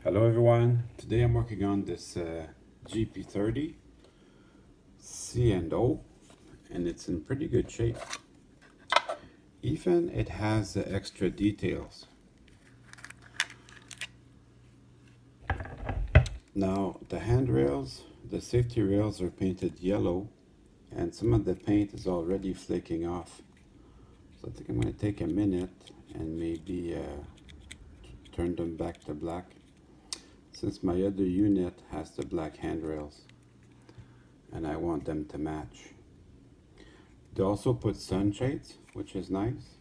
Hello everyone, today I'm working on this GP30 C&O and it's in pretty good shape. Even it has extra details. Now the handrails, the safety rails are painted yellow and some of the paint is already flaking off. So I think I'm going to take a minute and maybe turn them back to black, since my other unit has the black handrails and I want them to match. They also put sunshades, which is nice.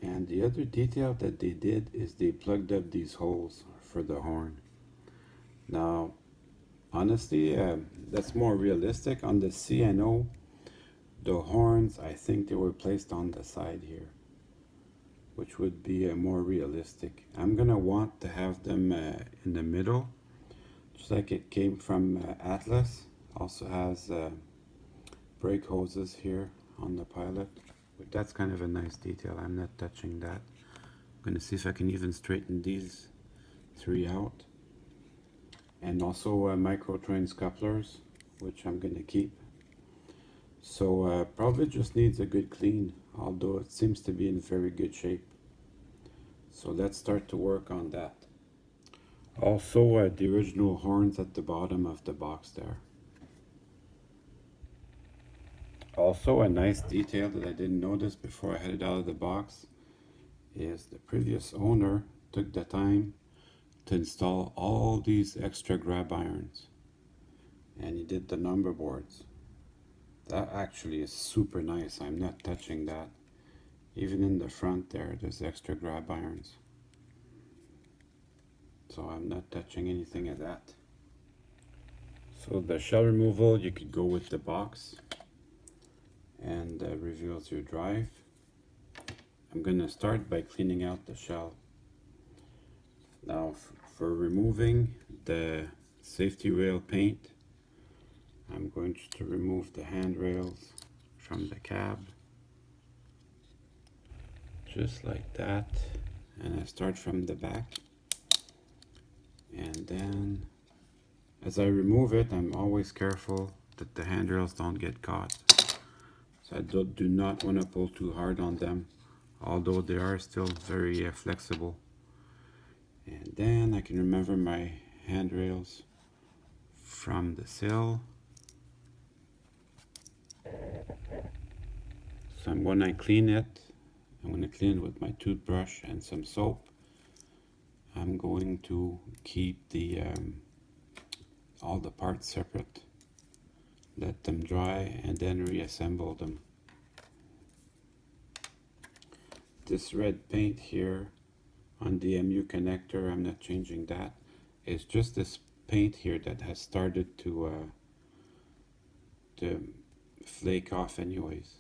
And the other detail that they did is they plugged up these holes for the horn. Now, honestly, that's more realistic. On the C&O, the horns, I think they were placed on the side here, which would be more realistic. I'm gonna want to have them in the middle, just like it came from Atlas. Also has brake hoses here on the pilot. But that's kind of a nice detail. I'm not touching that. I'm gonna see if I can even straighten these three out. And also micro trains couplers, which I'm gonna keep. So probably just needs a good clean, although it seems to be in very good shape. So let's start to work on that. Also the original horns at the bottom of the box there. Also a nice detail that I didn't notice before I had it out of the box is the previous owner took the time to install all these extra grab irons, and he did the number boards. That actually is super nice. I'm not touching that. Even in the front there's extra grab irons, so I'm not touching anything of that. So the shell removal, you could go with the box and reveals your drive. I'm gonna start by cleaning out the shell. Now for removing the safety rail paint, I'm going to remove the handrails from the cab, just like that, and I start from the back. And then as I remove it, I'm always careful that the handrails don't get caught. So I do not want to pull too hard on them, although they are still very flexible. And then I can remove my handrails from the sill. So I'm going to clean it. I'm going to clean it with my toothbrush and some soap. I'm going to keep the all the parts separate, let them dry, and then reassemble them. This red paint here on the MU connector, I'm not changing that. It's just this paint here that has started to flake off anyways.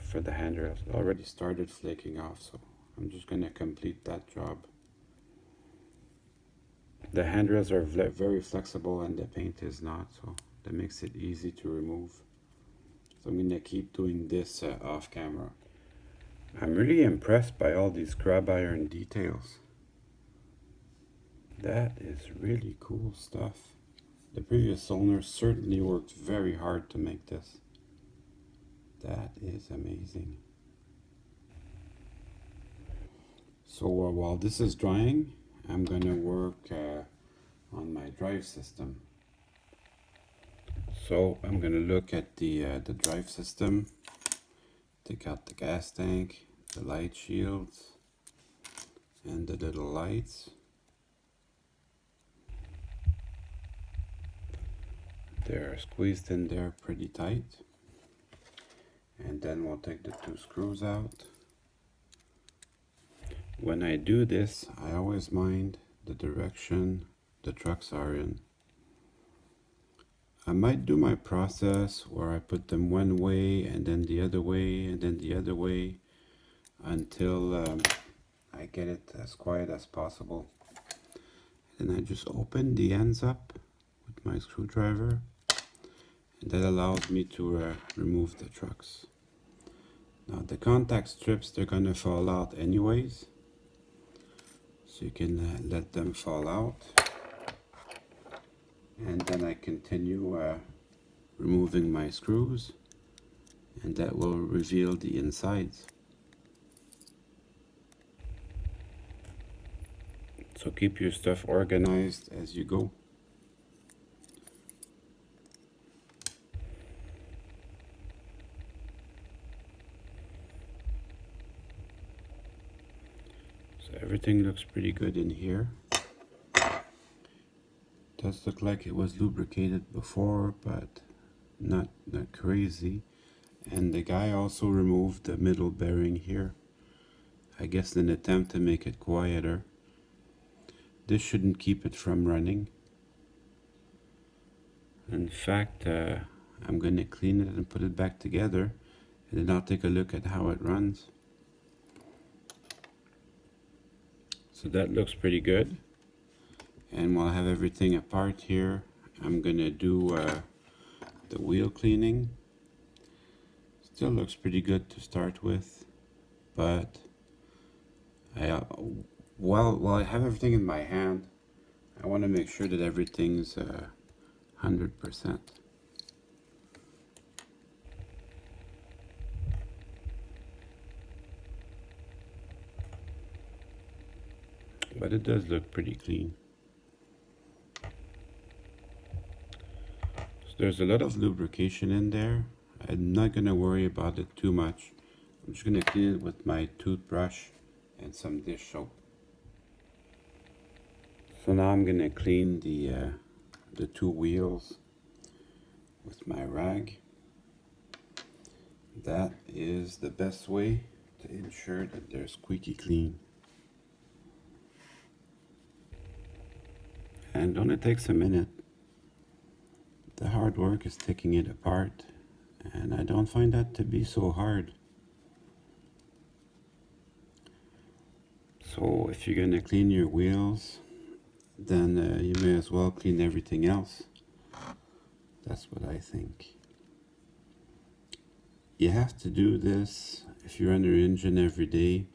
For the handrails, it already started flaking off, so I'm just going to complete that job. The handrails are very flexible and the paint is not, so that makes it easy to remove. So I'm going to keep doing this off camera. I'm really impressed by all these grab iron details. That is really cool stuff. The previous owner certainly worked very hard to make this. That is amazing. So while this is drying, I'm gonna work on my drive system. So I'm gonna look at the drive system, take out the gas tank, the light shields, and the little lights. They're squeezed in there pretty tight. And then we'll take the two screws out. When I do this, I always mind the direction the trucks are in. I might do my process where I put them one way and then the other way and then the other way until I get it as quiet as possible. Then I just open the ends up with my screwdriver, and that allows me to remove the trucks. Now the contact strips, they're gonna fall out anyways, so you can let them fall out, and then I continue removing my screws, and that will reveal the insides. So keep your stuff organized as you go. So everything looks pretty good in here. Does look like it was lubricated before, but not crazy. And the guy also removed the middle bearing here, I guess in an attempt to make it quieter. This shouldn't keep it from running. In fact, I'm going to clean it and put it back together, and then I'll take a look at how it runs. So that looks pretty good. And while I have everything apart here, I'm going to do the wheel cleaning. Still looks pretty good to start with, but while I have everything in my hand, I want to make sure that everything's 100%. But it does look pretty clean. So there's a lot of lubrication in there. I'm not going to worry about it too much. I'm just going to clean it with my toothbrush and some dish soap. So now I'm going to clean the two wheels with my rag. That is the best way to ensure that they're squeaky clean. And only takes a minute. The hard work is taking it apart, and I don't find that to be so hard. So if you're going to clean your wheels, then you may as well clean everything else. That's what I think. You have to do this if you run your engine every day.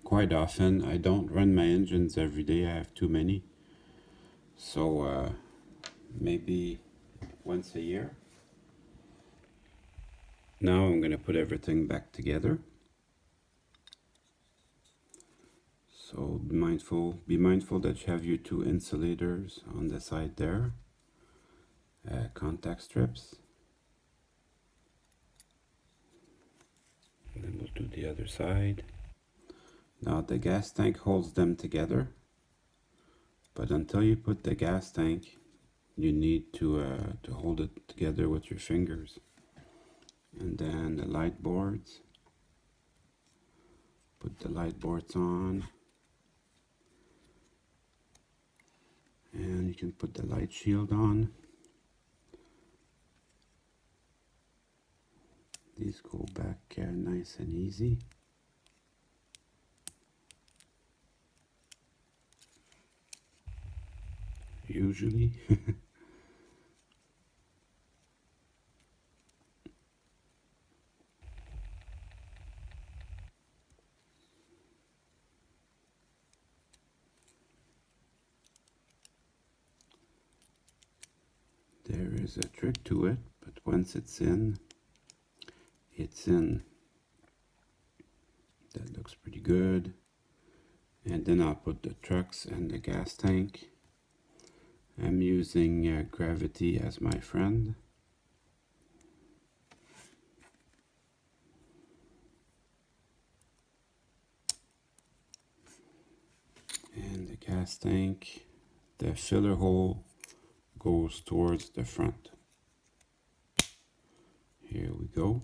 Quite often, I don't run my engines every day, I have too many. So maybe once a year. Now I'm going to put everything back together. So be mindful that you have your two insulators on the side there, contact strips. And then we'll do the other side. Now the gas tank holds them together, but until you put the gas tank, you need to hold it together with your fingers. And then the light boards. Put the light boards on. And you can put the light shield on. These go back nice and easy. Usually. There is a trick to it, but once it's in, it's in. That looks pretty good. And then I'll put the trucks and the gas tank. I'm using gravity as my friend. And the gas tank, the filler hole goes towards the front. Here we go.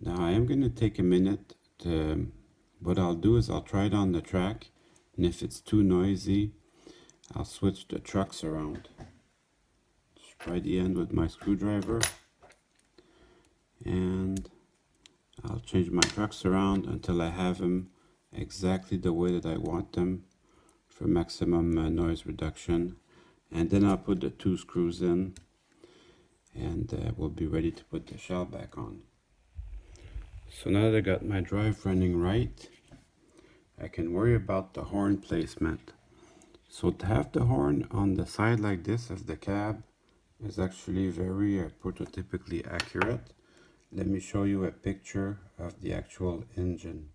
Now I am going to take a minute to, what I'll do is I'll try it on the track, and if it's too noisy, I'll switch the trucks around. Just try the end with my screwdriver, and I'll change my trucks around until I have them exactly the way that I want them for maximum noise reduction. And then I'll put the two screws in, and we'll be ready to put the shell back on. So now that I got my drive running right, I can worry about the horn placement. So to have the horn on the side like this of the cab is actually very prototypically accurate. Let me show you a picture of the actual engine.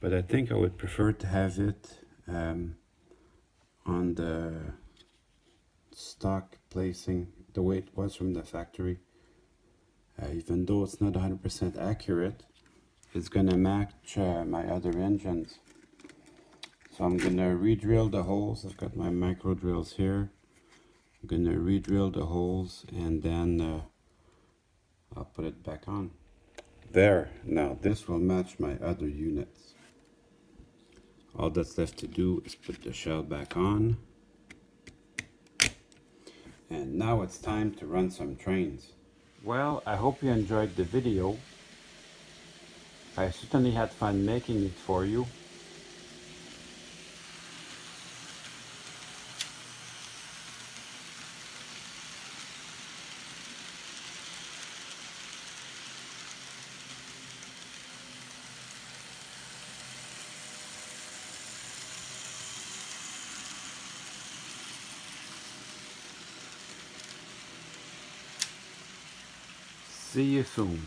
But I think I would prefer to have it on the stock placing the way it was from the factory. Even though it's not 100% accurate, it's gonna match my other engines. So I'm gonna re-drill the holes. I've got my micro drills here. I'm gonna re-drill the holes and then I'll put it back on. There, now this will match my other units. All that's left to do is put the shell back on. And now it's time to run some trains. Well, I hope you enjoyed the video. I certainly had fun making it for you. See you soon.